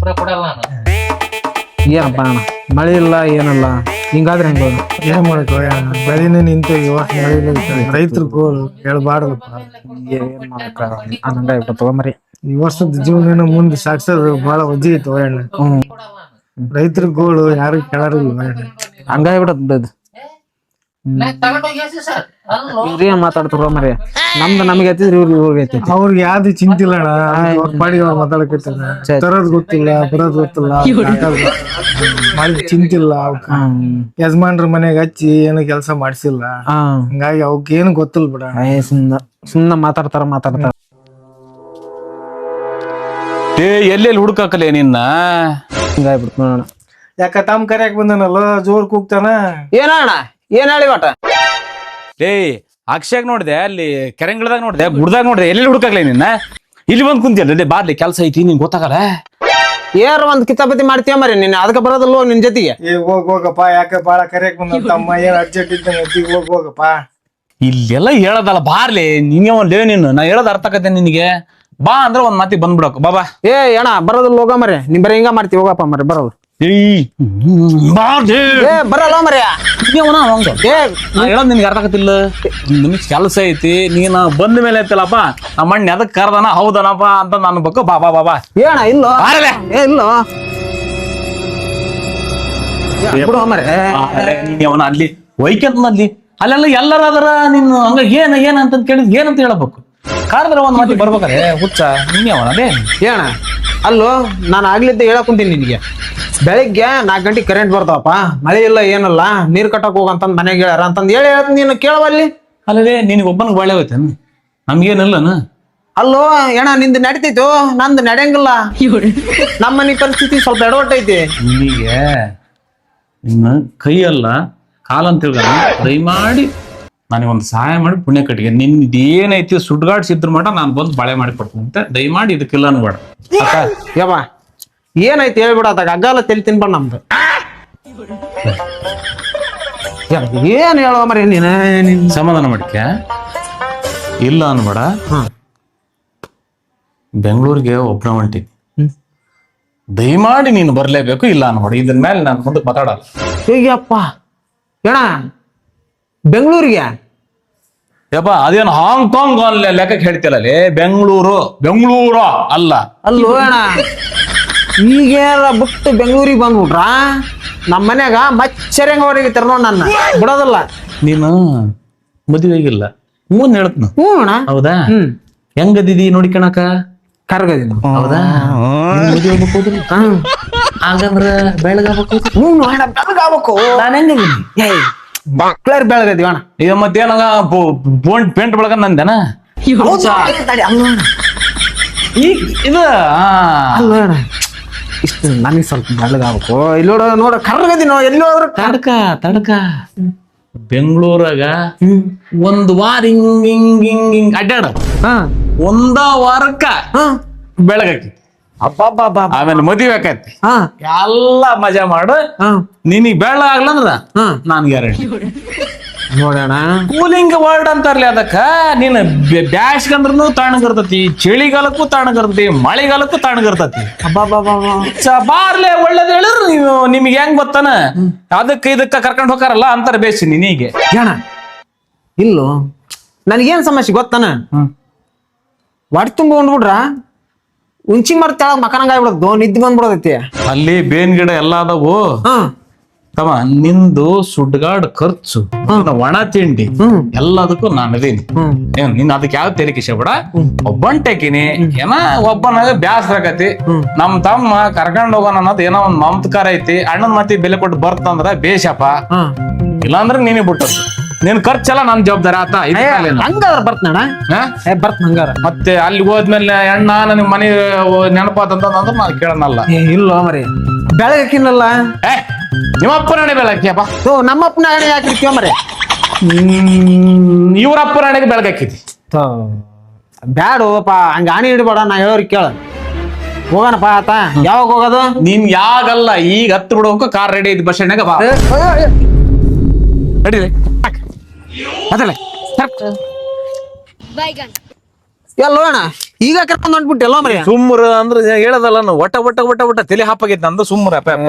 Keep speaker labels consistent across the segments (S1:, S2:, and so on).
S1: ಗೊಬ್ಬರ ಕೊಡಲ್ಲ ನಾನು.
S2: ಏನಪ್ಪ ಅಣ್ಣ ಮಳೆ ಇಲ್ಲ ಏನಿಲ್ಲ ಹಿಂಗಾದ್ರೆ ಹೆಂಗ
S3: ಏನ್ ಮಾಡಕ್ ಬೆಳಿನೇ ನಿಂತು ಇವಾಗ ರೈತರು ಗೋಳು ಹೇಳ್ಬಾರ್ದಪ್ಪ.
S2: ಏನ್ ಮಾಡಕ್ಕ ಹಂಗಾಗ್ಬಿಟ್ಟು ತಗೊಂಬರಿ.
S3: ಈ ವರ್ಷದ ಜೀವನ ಮುಂದೆ ಸಾಕ್ಸೋದು ಬಹಳ ವಜ್ಜಿ ಐತಿ ಅಣ್ಣ. ರೈತರ ಗೋಳು ಯಾರು ಕೇಳಾರಿಲ್ಲ
S2: ಹಂಗಾಗ್ಬಿಡತ್
S1: ತಗೊಂಡೋಗಿ ಎಸಿ ಸರ್. ಅಲ್ಲೋ
S2: ಇವ್ರೇನ್ ಮಾತಾಡ್ತಾರ ಮರಿ ನಮ್ದು ನಮಗೆ ಐತಿದ್ರಿ ಇವ್ರಿಗೆ ಐತಿ.
S3: ಅವ್ರಿಗೆ ಯಾವ್ದು ಚಿಂತಿಲ್ಲ ಅಣ್ಣ. ಅವ್ರ ಪಾಡಿಗೆ ಅವ್ರು ಮಾತಾಡಕತ್ತಾರ. ತರೋದ್ ಗೊತ್ತಿಲ್ಲ ಬರೋದ್ ಗೊತ್ತಿಲ್ಲ ಮಾಡಿದ್ ಚಿಂತಿಲ್ಲ. ಅವಕ್ಕ ಯಜಮಾನ್ರ ಮನೆಗ್ ಹಚ್ಚಿ ಏನು ಕೆಲಸ ಮಾಡ್ಸಿಲ್ಲ. ಹಂಗಾಗಿ ಅವಕ್ ಏನು ಗೊತ್ತಿಲ್ಲ ಬಿಡ.
S2: ಸುಮ್ನ ಮಾತಾಡ್ತಾರ
S4: ಎಲ್ಲೆಲ್ಲಿ ಹುಡುಕಲೇ ನಿನ್ನ
S2: ಹಿಂಗಾಗ್ಬಿಡ್ತು ನೋಡೋಣ.
S3: ಯಾಕ ತಮ್ ಕರ್ಯಾಕ್ ಬಂದನಲ್ಲ ಜೋರ್ ಕೂಗ್ತಾನ.
S2: ಏನಣ್ಣ ಏನ್ ಹೇಳಿ ಒಟ್ಟ
S4: ಅಕ್ಷಯಾಗ ನೋಡಿದೆ, ಅಲ್ಲಿ ಕೆರೆಂಗಳದಾಗ ನೋಡಿದೆ, ಗುಡ್ದಾಗ ನೋಡಿದೆ, ಎಲ್ಲೆಲ್ಲಿ ಹುಡುಕಾಗ್ಲೇ ನಿನ್ನ ಇಲ್ಲಿ ಬಂದ್ ಕುಂತಿಯಲ್ಲ ಬಾರ್ಲಿ ಕೆಲ್ಸ ಐತಿ ನಿನ್ ಗೊತ್ತಾಗಲ್ಲ.
S2: ಏರ್ ಒಂದ್ ಕಿತಾಪತಿ ಮಾಡ್ತೀಯ ಮರಿ ನೀನ್ ಅದಕ್ಕೆ ಬರೋದಲ್ವ ನಿನ್ ಜೊತೆಗೆ.
S3: ಹೋಗಪ್ಪ ಯಾಕ ಬಾಳ ಕರ್ಯಾಕ್ ಬಂದ ತಮ್ಮ ಏನ್ ಅರ್ಜೆಂಟ್ ಇದ್ದಂಗ ಹೋಗಪ್ಪ.
S4: ಇಲ್ಲೆಲ್ಲ ಹೇಳದಲ್ಲ ಬಾರ್ಲಿ ನಿಂಗೆ ಒಂದ್ ನೀನು ನಾ ಹೇಳೋದ್ ಅರ್ಥ ಆಗತ್ತೆ ನಿನಗೆ. ಬಾ ಅಂದ್ರೆ ಒಂದ್ ಮಾತಿಗೆ ಬಂದ್ಬಿಡಕ್ ಬಾಬಾ.
S2: ಅಣ್ಣ ಬರೋದಿಲ್ಲ ಹೋಗ ಮರಿ ನಿಮ್ ಬರೀ ಹಿಂಗ ಮಾಡ್ತೀವಿ ಹೋಗಪ್ಪ ಮರಿ ಬರೋದು. ಬರಲ್ಲ ಮರಿ
S4: ಹೇಳೋದ್ ನಿನ್ಗೆ ಅರ್ಥ ಆಗತ್ತಿಲ್ಲ. ನಿಮ್ಗೆ ಕೆಲಸ ಐತಿ ನೀನ್ ಬಂದ ಮೇಲೆ ಐತಿಲ್ಲಪ್ಪ ನಮ್ಮ ಅಣ್ಣ ಎದಕ್ ಕರ್ದನ ಹೌದನಪ್ಪ ಅಂತ ನನ್ ಬೇಕು ಬಾಬಾ ಬಾಬಾ
S2: ಏಣ ಇಲ್ಲೋ ಇಲ್ಲೋ
S4: ಅವನ ಅಲ್ಲಿ ವೈಕ್ಯಂತನಲ್ಲಿ ಅಲ್ಲೆಲ್ಲ ಎಲ್ಲರ ಅದರ ನೀನು ಹಂಗ ಏನ ಅಂತ ಕೇಳಿದ್ ಏನಂತ ಹೇಳಬೇಕು. ಕಾರ್ದ್ರ ಒಂದ್ ಮಾತಿ ಬರ್ಬೇಕಾರೆ ಹುಚ್ಚ ನೀನೇ ಅವನ ಅದೇ
S2: ಏಣ ಅಲ್ಲೋ ನಾನು ಆಗ್ಲಿದ್ದ ಹೇಳಕ್ ಕುಂತೀನಿ ನಿನ್ಗೆ. ಬೆಳಿಗ್ಗೆ 4 ಗಂಟೆಗೆ ಕರೆಂಟ್ ಬರ್ತಾವಪ್ಪ ಮಳೆ ಇಲ್ಲ ಏನಲ್ಲ ನೀರ್ ಕಟ್ಟಕ್ ಹೋಗಂತಂದ್ ಮನೆಗೆ ಹೇಳ್ಯಾರ ಅಂತಂದ್ ಹೇಳಿ ನೀನು ಕೇಳವಲ್ಲಿ.
S4: ಅಲ್ಲದೆ ನಿನಗೆ ಒಬ್ಬನಿಗೆ ಒಳ್ಳೆ ಹೋಯ್ತ ನಮ್ಗೇನಲ್ಲನ.
S2: ಅಲ್ಲೋ ಏಣ ನಿಂದು ನಡಿತೈತು ನಂದು ನಡೆಯಂಗಿಲ್ಲ. ನಮ್ಮ ಮನೆ ಪರಿಸ್ಥಿತಿ ಸ್ವಲ್ಪ ಎಡವಟ್ಟೈತಿ.
S4: ನಿನಗೆ ನಿನ್ನ ಕೈಯಲ್ಲ ಕಾಲಂತ ಹೇಳ್ದ ದಯಮಾಡಿ ನನಗೊಂದು ಸಹಾಯ ಮಾಡಿ ಪುಣ್ಯ ಕಟ್ಟಿಗೆ ನಿನ್ದು ಏನೈತಿ ಸುಡ್ಗಾಡ್ಸಿದ್ರ ಮಟ ನಾನು ಬಂದು ಬಾಳೆ ಮಾಡಿ ಕೊಡ್ತೀನಿ ಅಂತ ದಯಮಾಡಿ ಇದಕ್ಕಿಲ್ಲ ಅನ್ಬೇಡ.
S2: ಯವ್ವ ಏನೈತಿ ಹೇಳ್ಬಿಡ ಅದಾಗ ಅಗ್ಗಾಲ ತೆಲಿ ತಿನ್ಬೇಡ ನಮ್ದು. ಏನ್ ಹೇಳುವ ಮರಿ ನೀನ್
S4: ಸಮಾಧಾನ ಮಾಡ್ಕ ಇಲ್ಲ ಅನ್ಬೇಡ. ಬೆಂಗಳೂರಿಗೆ ಒಬ್ಬನ ಹೊಂಟೀನಿ ದಯಮಾಡಿ ನೀನು ಬರ್ಲೇಬೇಕು ಇಲ್ಲ ಅನ್ಬೇಡ. ಇದ್ರ ಮೇಲೆ ನಾನು ಮುಂದಕ್ಕೆ ಮಾತಾಡಲ್ಲ.
S2: ಹೇಗಪ್ಪ ಏಣ ಬೆಂಗಳೂರಿಗೆ
S4: ಯಪ್ಪ ಅದೇನು ಹಾಂಗ್ಕಾಂಗ್ ಲೆಕ್ಕಕ್ಕೆ ಹೇಳ್ತಿಲ್ಲ ಬೆಂಗಳೂರು ಅಲ್ಲ.
S2: ಅಲ್ಲೋ ಅಣ್ಣ ಈಗೇನ ಬಿಟ್ಟು ಬೆಂಗಳೂರಿಗೆ ಬಂದ್ಬಿಟ್ರ ನಮ್ಮ ಮನ್ಯಾಗ ಮಚ್ಚರಂಗ ಹೊರಗೆ ತರ್ನೋ ನನ್ನ ಬಿಡೋದಲ್ಲ.
S4: ನೀನು ಮದುವೆಗಿಲ್ಲ ಹೇಳ್ತನ
S2: ಅಣ್ಣ
S4: ಹೌದಾ? ಹೆಂಗದಿದಿ ನೋಡಿಕಣಕ
S2: ಕರ್ಗದಿನ
S4: ಹೌದಾ? ಮದುವೆ ಹೋಗ್ಬೇಕು ಹಾಗಂದ್ರ
S2: ಬೆಳಗಾಗಬೇಕು
S4: ನಾನು ಹೆಂಗದೀನಿ
S2: ಮಕ್ಳರ್ ಬೆಳಗದಿವ ಅಣ್ಣ.
S4: ಈಗ ಮತ್ತೇನಾಗ ಪೇಂಟ್ ಬೆಳಗ ನಂದೇನ ಇದು
S2: ಇಷ್ಟು ನನಗೆ ಸ್ವಲ್ಪ ಬೆಳಗಾಗಬೇಕು. ಇಲ್ಲಿ ನೋಡ ಕರ್ಗದಿನೋ ಎಲ್ಲಿ ಹೋದ್ರ
S4: ತಡಕ ಬೆಂಗಳೂರಾಗ ಒಂದ್ ವಾರ ಹಿಂಗ್ ಅಡ್ಡಾಡ ಒಂದ ವಾರಕ್ಕ ಬೆಳಗಾಕಿ ಆಮೇಲೆ ಮದುವೆ ಆಕೈತಿ ಎಲ್ಲ ಮಜಾ ಮಾಡು. ನಿನಗ್ ಬೆಳ್ಳ ಆಗ್ಲಂದ್ರ ನಾನ್ ಗ್ಯಾರಂಟಿ.
S2: ನೋಡೋಣ
S4: ಕೂಲಿಂಗ್ ವರ್ಡ್ ಅಂತಾರಲಿ ಅದಕ್ಕ ನೀನ್ ಬ್ಯಾಸ್ಗಂದ್ರೂ ತಣ್ಣಗಿರ್ತತಿ, ಚಳಿಗಾಲಕ್ಕೂ ತಣ್ಣಗಿರ್ತತಿ, ಮಳೆಗಾಲಕ್ಕೂ ತಣ್ಣಗಿರ್ತತಿ. ಬಾರ್ಲೆ ಒಳ್ಳೇದ್ ಹೇಳಿದ್ರು ನೀವು ನಿಮ್ಗೆ ಹೆಂಗ್ ಗೊತ್ತಾನ ಇದಕ್ಕ ಕರ್ಕೊಂಡ್ ಹೋಗಾರಲ್ಲ ಅಂತಾರ ಬೇಸಿ ನೀನಿಗೆ
S2: ಜನ ಇಲ್ಲೋ ನನಗೇನ್ ಸಮಸ್ಯೆ ಗೊತ್ತಾನ ಒಟ್ಟು ತುಂಬ ಉಂಡ್ಬಿಡ್ರ ಉಂಚಿ ಮರ ತೆಳಗ್ ಮಕನಂಗ ಆಗ್ಬಿಡೋದು ನಿದ್ದೆ ಬಂದ್ಬಿಡೋದೈತಿ. ಅಲ್ಲಿ
S4: ಬೇನ್ ಗಿಡ ಎಲ್ಲ ಅದಾವು ತಮ್ಮ. ನಿಂದು ಸುಡ್ಗಾಡ್ ಖರ್ಚು ಒಣ ತಿಂಡಿ ಎಲ್ಲದಕ್ಕೂ ನಾನು ಇದೀನಿ. ನೀನ್ ಅದಕ್ಕೆ ಯಾವ ತೆರಿಗೆ ಬೇಡ. ಒಬ್ಬಂಟೆಕಿನಿ ಏನ ಒಬ್ಬನಾಗ ಬ್ಯಾಸರ ಆಗತಿ. ನಮ್ ತಮ್ಮ ಕರ್ಕೊಂಡ್ ಹೋಗೋಣ ಅನ್ನೋದು ಏನೋ ಒಂದ್ ಮಮತ್ಕಾರ ಐತಿ. ಅಣ್ಣನ್ ಮತಿ ಬೆಲೆ ಕೊಟ್ಟು ಬರ್ತಂದ್ರ ಬೇಷಪ್ಪ, ಇಲ್ಲಾಂದ್ರ ನೀನೇ ಬಿಟ್ಟದ್ದು. ನಿನ್ ಖರ್ಚೆಲ್ಲ ನನ್ ಜವಾಬ್ದಾರಿ ಆತ.
S2: ಹಂಗಾರ ಬರ್ತಣ್ಣ ಬರ್ತ ಹಂಗಾರ.
S4: ಮತ್ತೆ ಅಲ್ಲಿ ಹೋದ್ಮೇಲೆ ಅಣ್ಣ ನನ್ ಮನೆ ನೆನಪಾತಂತಂದ್ರ ನಾನು ಕೇಳನಲ್ಲ.
S2: ಇಲ್ಲ ಮರಿ ಬೆಳಗಕ್ಕಿನಲ್ಲ
S4: ನಿಮ್ಮಪ್ಪನ ಹಣೆ ಬೆಳಗ್ಯಪ್ಪ.
S2: ನಮ್ಮಪ್ಪನ ಹಣೆ ಹಾಕಿರ್ತೀವ ಮರಿ.
S4: ಇವ್ರಪ್ಪನ ಹಣೆಗೆ ಬೆಳಗಾಕಿತಿ
S2: ಬ್ಯಾಡಪ್ಪ ಹಂಗ ಆಣಿ ಹಿಡಿಬೇಡ. ನಾ ಹೇಳೋರಿಗೆ ಕೇಳ ಹೋಗೋಣಪ್ಪ ಆತ. ಯಾವಾಗ ಹೋಗೋದು?
S4: ನೀನ್ ಯಾಗಲ್ಲ ಈಗ ಹತ್ತು ಬಿಡ್ಬೇಕು. ಕಾರ್ ರೆಡಿ ಐತಿ ಬಸ್ ಸ್ಟ್ಯಾಂಡ್ನಾಗ ಬಾ. ನಡೀಲಿ
S2: ಎಲ್ಲೋ ಅಣ್ಣ ಈಗ ಕರ್ಕೊಂಡ್ ಹೊಂಟ್ಬಿಟ್ಟು ಎಲ್ಲೋ ಮರಿ
S4: ಸುಮ್ಮರ ಅಂದ್ರೆ ಹೇಳದಲ್ಲ ನಾನು ಒಟ್ಟ ಒಟ್ಟ ಒಟ್ಟ ಒಟ್ಟ ತಲೆ ಹಾಪಾಗೈತಿ ನಂದು ಸುಮ್ಮರ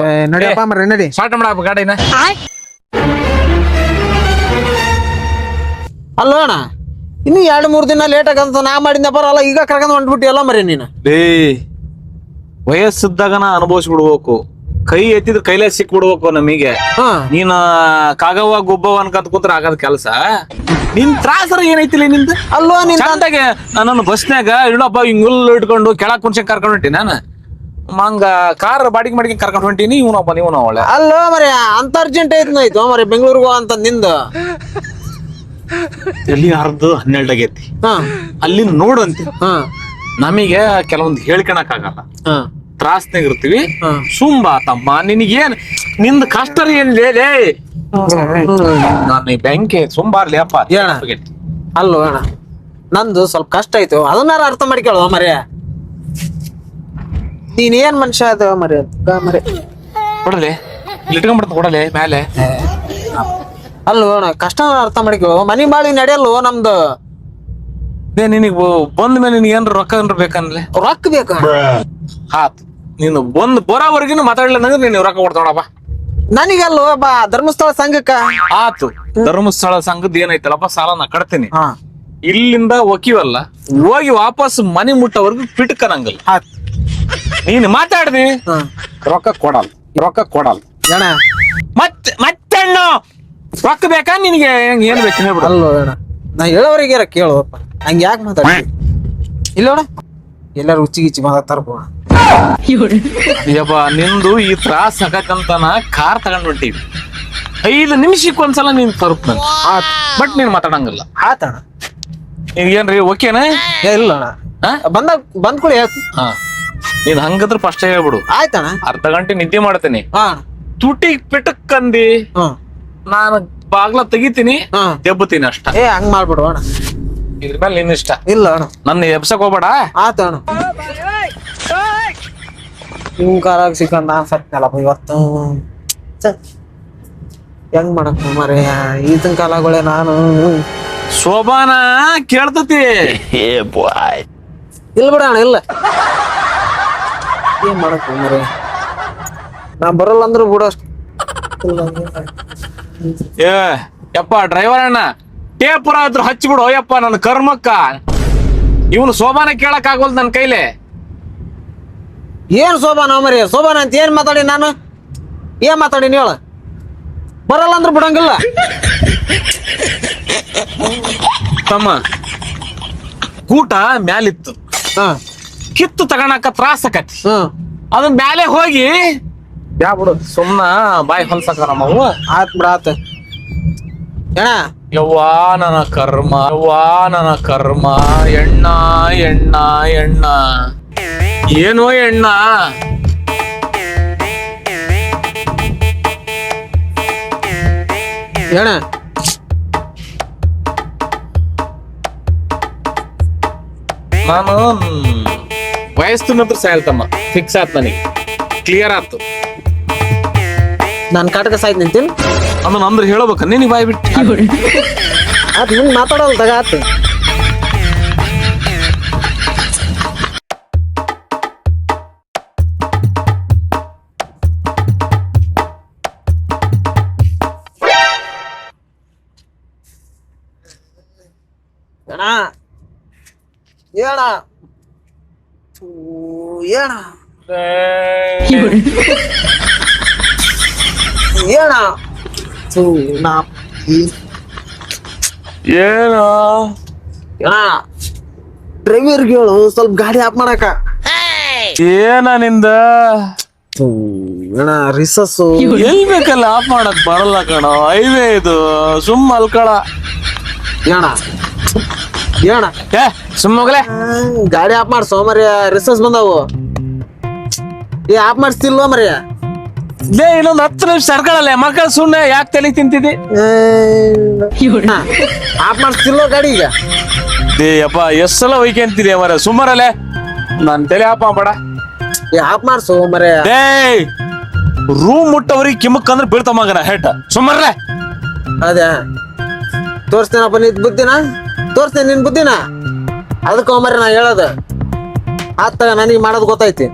S2: ನಡಿಯಪ್ಪ ಮರಿ ನಡಿ.
S4: ಸ್ಟಾರ್ಟ್ ಮಾಡಪ್ಪ ಗಾಡಿನ.
S2: ಅಲ್ಲೋ ಅಣ್ಣ ಇನ್ನು 2-3 ದಿನ ಲೇಟ್ ಆಗಂತ ನಾ ಮಾಡಿದ್ನ ಬರಲ್ಲ ಈಗ ಕರ್ಕೊಂಡ್ ಹೊಂಟ್ಬಿಟ್ಟು ಎಲ್ಲೋ ಮರಿ ನೀನು.
S4: ವಯಸ್ಸಿದ್ದಾಗನ ಅನುಭವಿಸ್ಬಿಡ್ಬೇಕು, ಕೈ ಎತ್ತಿದ್ರೆ ಕೈಲೇ ಸಿಕ್ಬಿಡ್ಬೇಕು ನಮಗೆ. ನೀನ ಕಾಗವ್ವ ಗುಬ್ಬವ್ವ ಅನ್ಕಂತ ಕೂತ್ರ ಆಗದ ಕೆಲಸ. ನಿನ್ ತ್ರಾಸರ ಏನೈತಿಲ್ಲ ನಿಂದ.
S2: ಅಲ್ವಾ ನಿನ್
S4: ಚಂದಾಗೆ ನಾನು ಬಸ್ನ್ಯಾಗ ಇಡಪ್ಪ ಹಿಂಗುಲ್ ಇಟ್ಕೊಂಡು ಕೆಳಕ್ ಕುಣ್ಸಕ್ ಕರ್ಕೊಂಡ್ ಹೊಂಟಿ ನಾನು ಮಂಗ ಕಾರ್ ಬಾಡಿಗೆ ಮಾಡಿ ಕರ್ಕೊಂಡ್ ಹೊಂಟೀನಿ. ಇವನೊಬ್ಬ ನೀವು ಒಳ್ಳೆ
S2: ಅಲ್ಲೋ ಮರಿ ಅಂತ ಅರ್ಜೆಂಟ್ ಐತ್ನಾಯ್ತು ಮರಿ ಬೆಂಗಳೂರಿಗೆ ಅಂತ ನಿಂದ.
S4: ಎಲ್ಲಿ 12 ಆಗೈತಿ ಅಲ್ಲಿ ನೋಡಂತಿ. ನಮಗೆ ಕೆಲವೊಂದು ಹೇಳ್ಕೊಳಕ್ ಆಗಲ್ಲ, ತ್ರಾಸ್ನಾಗ ಇರ್ತೀವಿ. ಸುಂಬಾ ತಮ್ಮ ನಿನಗೇನ್ ನಿಂದ ಕಷ್ಟ ಏನ್ ಲೇ ನಾನು ಬ್ಯಾಂಕೆ ಸುಂಬಾರ್ಲಿ ಅಪ್ಪ.
S2: ಅಲ್ಲೋ ಅಣ್ಣ ನಂದು ಸ್ವಲ್ಪ ಕಷ್ಟ ಆಯ್ತು ಅದನ್ನಾರ ಅರ್ಥ ಮಾಡ್ಕೊಳ್ಳೋ ಮರಿ. ನೀನ್ ಏನ್ ಮನುಷ್ಯ ಅದ ಮರಿ ಮರಿ
S4: ಕೊಡಲೆ ಇಟ್ಕೊಂಡ್ಬಿಡ್ತ ಕೊಡಲೆ ಮ್ಯಾಲೆ.
S2: ಅಲ್ಲೋ ಅಣ್ಣ ಕಷ್ಟ ಅರ್ಥ ಮಾಡ್ಕೋ. ಮನಿ ಬಾಳಿ ನಡೆಯಲ್ವ ನಮ್ದು.
S4: ನಿನಗ್ ಬಂದ ಮೇಲೆ ನಿನ್ ಏನ್ರ ರೊಕ್ಕ ಏನ್ರ ಬೇಕನ್ಲೆ
S2: ರೊಕ್ಕ ಬೇಕು.
S4: ಆತ್ ನೀನು ಬಂದ್ ಬರೋವರೆಗಿನ ಮಾತಾಡ್ಲಿಲ್ಲ ಅಂದ್ರೆ ನೀನು ರೊಕ್ಕ ಕೊಡ್ತಾವಣಪ್ಪ.
S2: ನನಗಲ್ವ ಬಾ ಧರ್ಮಸ್ಥಳ ಸಂಘಕ್ಕ.
S4: ಆತು ಧರ್ಮಸ್ಥಳ ಸಂಘದ ಏನೈತಲ್ಲಪ್ಪ ಸಾಲ ನಾ ಕಟ್ತೀನಿ. ಇಲ್ಲಿಂದ ಒಕಿವಲ್ಲ ಹೋಗಿ ವಾಪಸ್ ಮನಿ ಮುಟ್ಟವರೆಗೂ ಪಿಟ್ಕನಂಗಲ್ಲ. ನೀನು ಮಾತಾಡ್ದಿ ರೊಕ್ಕ ಕೊಡಲ್ಲ, ರೊಕ್ಕ ಕೊಡಲ್ಲ
S2: ಅಣ್ಣ.
S4: ಮತ್ತೆ ರೊಕ್ಕ ಬೇಕಾ ನಿನಗೆ ಏನ್ ಬೇಕು ಹೇಳ್ಬಿಡ.
S2: ಅಲ್ಲೋ ಅಣ್ಣ ನಾ ಹೇಳೋವರೆಗೆ ಕೇಳುವಪ್ಪ ಹಂಗ ಯಾಕೆ ಮಾತಾಡ್ತಿ. ಇಲ್ಲ ನೋಡ ಎಲ್ಲಾರು ಹುಚ್ಚಿ ಮಾತಾಡ್ತಾರಪ್ಪ.
S4: ಅಯ್ಯಪ್ಪ ನಿಂದು ಈ ತ್ರಾಸ್ ಆಗತ್ತಂತಾನ ಕಾರ್ ತಗೊಂಡ್ ಹೊಂಟೀವಿ. 5 ನಿಮಿಷಕ್ಕೆ ಒಂದ್ಸಲ ನೀನ್ ತರುಪ್ ನನ್ ಬಟ್ ನೀನ್ ಮಾತಾಡಂಗಿಲ್ಲ.
S2: ಆತಣ್ಣ
S4: ಏನ್ರಿ ಓಕೆನಾ?
S2: ಇಲ್ಲ ಅಣ್ಣ ಬಂದ್ ಕೂಡ ಹೇಳ್ತೀನಿ.
S4: ನೀನ್ ಹಂಗದ್ರ ಫಸ್ಟ್ ಹೇಳ್ಬಿಡು.
S2: ಆಯ್ತಣ್ಣ.
S4: ಅರ್ಧ ಗಂಟೆ ನಿದ್ದೆ ಮಾಡ್ತೀನಿ. ತುಟಿ ಪಿಟಕ್ಕಂದಿ ನಾನು ಬಾಗ್ಲ ತೆಗಿತೀನಿ ದೆಬ್ಬತೀನಿ ಅಷ್ಟ.
S2: ಹಂಗ್ ಮಾಡ್ಬಿಡು ಅಣ್ಣ.
S4: ಇದ್ರ ಮೇಲೆ ನಿನ್ ಇಷ್ಟ.
S2: ಇಲ್ಲ ಅಣ್ಣ
S4: ನನ್ನ ಎಬ್ಸಕ್ ಹೋಗ್ಬೇಡ.
S2: ಆತಣ್ಣ ನಿಮ್ ಕಾರಾಗ ಸಿಕ್ಕಂದ ನಾನ್ ಸತ್ನಲ್ಲಪ್ಪ ಇವತ್ತು. ಹೆಂಗ್ ಮಾಡಕ್ ಮರೆ ಈತನ ಕಾಲಗಳೇ ನಾನು.
S4: ಶೋಭಾನ ಕೇಳ್ತತಿ.
S2: ಇಲ್ಲ ಬಿಡ ಅಣ್ಣ ಇಲ್ಲ. ಏನ್ ಮಾಡಕ್ ಮರೆ ನಾ ಬರಲ್ಲ ಅಂದ್ರು ಬಿಡ ಅಷ್ಟ.
S4: ಯಪ್ಪ ಡ್ರೈವರ್ ಅಣ್ಣ ಟೇಪುರ ಆದ್ರೂ ಹಚ್ಚಿಬಿಡು ಯಪ್ಪ ನನ್ನ ಕರ್ಮಕ್ಕ. ಇವನು ಶೋಭಾನ ಕೇಳಕ್ ಆಗೋಲ್ ನನ್ ಕೈಲೆ.
S2: ಏನ್ ಶೋಭಾನ ಮರಿ ಶೋಭಾನ ಅಂತ ಏನ್ ಮಾತಾಡಿ ನಾನು? ಏನ್ ಮಾತಾಡಿನಿ ಹೇಳ? ಬರಲ್ಲ ಅಂದ್ರ ಬಿಡಂಗಿಲ್ಲ.
S4: ತಮ್ಮ ಕೂಟ ಮ್ಯಾಲಿತ್ತು, ಕಿತ್ತು ತಗೋಣಕ ತ್ರಾಸ ಆಕತಿ. ಅದನ್ ಮ್ಯಾಲೆ ಹೋಗಿ ಯಾ ಬಿಡು ಸುಮ್ನ ಬಾಯಿ ಹೊಲ್ಸಕ ನಮ್ಮವು.
S2: ಆತ್ ಬಿಡ ಆತ ಏನ.
S4: ಯವ್ವಾ ನನ್ನ ಕರ್ಮ, ಯವ್ವಾ ನನ್ನ ಕರ್ಮ. ಎಣ್ಣ ಎಣ್ಣ ಎಣ್ಣ ಏನೋ ಎಣ್ಣ.
S2: ಏನ
S4: ನಾನು ವಯಸ್ಸು ನಂತರ ಸಾಯಲ್ತಮ್ಮ ಫಿಕ್ಸ್ ಆತ್ ನನಗೆ. ಕ್ಲಿಯರ್ ಆತು.
S2: ನಾನ್ ಕಾಟಕ ಸಾಯ್ತು ನಿಂತೀನಿ.
S4: ಅದನ್ನ ಅಂದ್ರೆ ಹೇಳ್ಬೇಕ ನಿನಗೆ ಬಾಯ್ ಬಿಟ್ಟು.
S2: ಆತ್ ಮುಂದ್ ಮಾತಾಡೋಲ್ ತಗ ಆತ. ಏನ ಏನ ಏನ ಏನ
S4: ಏನೋ
S2: ಡ್ರೈವರ್ಗೆ ಹೇಳು ಸ್ವಲ್ಪ ಗಾಡಿ ಆಫ್ ಮಾಡಕ.
S4: ಏನ ನಿಂದ
S2: ಅಣ್ಣ ರಿಸಸ್
S4: ಎಲ್ ಬೇಕಲ್ಲ ಆಫ್ ಮಾಡಕ್ ಬರಲ್ಲ ಕಣೋ. ಹೈವೇ ಇದು ಸುಮ್ಮ ಅಲ್ಕಳ.
S2: ಏನ ಏನ
S4: ಸುಮ್ಮೋಗ್ಲೆ
S2: ಗಾಡಿ ಆಫ್ ಮಾಡ್ಸೋ ಮರ್ಯ ರಿಸಸ್ ಬಂದವು. ಆಫ್ ಮಾಡಿಸ್ತಿಲ್ವ ಮರ್ಯ?
S4: ಲೇ ಇನ್ನೊಂದು 10 ನಿಮಿಷ ಸರ್ಕಳಲ್ಲ ಮಕ್ಕಳು ಸುಮ್ಮನೆ ಯಾಕೆ ತಲೆ ತಿಂತಿದ್ದಿ?
S2: ಆಫ್ ಮಾಡಿಸ್ತಿಲ್ವ ಗಾಡಿ ಈಗ?
S4: ಅಪ್ಪ ಎಷ್ಟ್ ಸಲ ಒಯ್ಕೊಂತಿದ್ದೆ ಮರ ಸುಮಾರಲ್ಲೇ ನನ್ ತಲೆ ಆಫ್ ಮಾಡ್ಬೇಡ.
S2: ಆಫ್ ಮಾಡ್ಸೋ ಮರ್ಯ.
S4: ರೂಮ್ ಮುಟ್ಟವ್ರಿಗೆ ಕಿಮ್ಮಕ್ ಅಂದ್ರೆ ಬೀಳ್ತ ಮಗನ ಹೇಟ ಸುಮಾರಲ್ಲೇ.
S2: ಅದೇ ತೋರಿಸ್ತೇನಪ್ಪ ನಿನ್ ಬುದ್ಧಿನ, ತೋರಿಸ್ತೇನೆ ನಿನ್ ಬುದ್ಧಿನ. ಅದಕ್ಕೆ ಮರಿ ನಾ ಹೇಳೋದ ಆತ ನನಗೆ ಮಾಡೋದು ಗೊತ್ತೈತಿ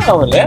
S4: ಅವಲೇ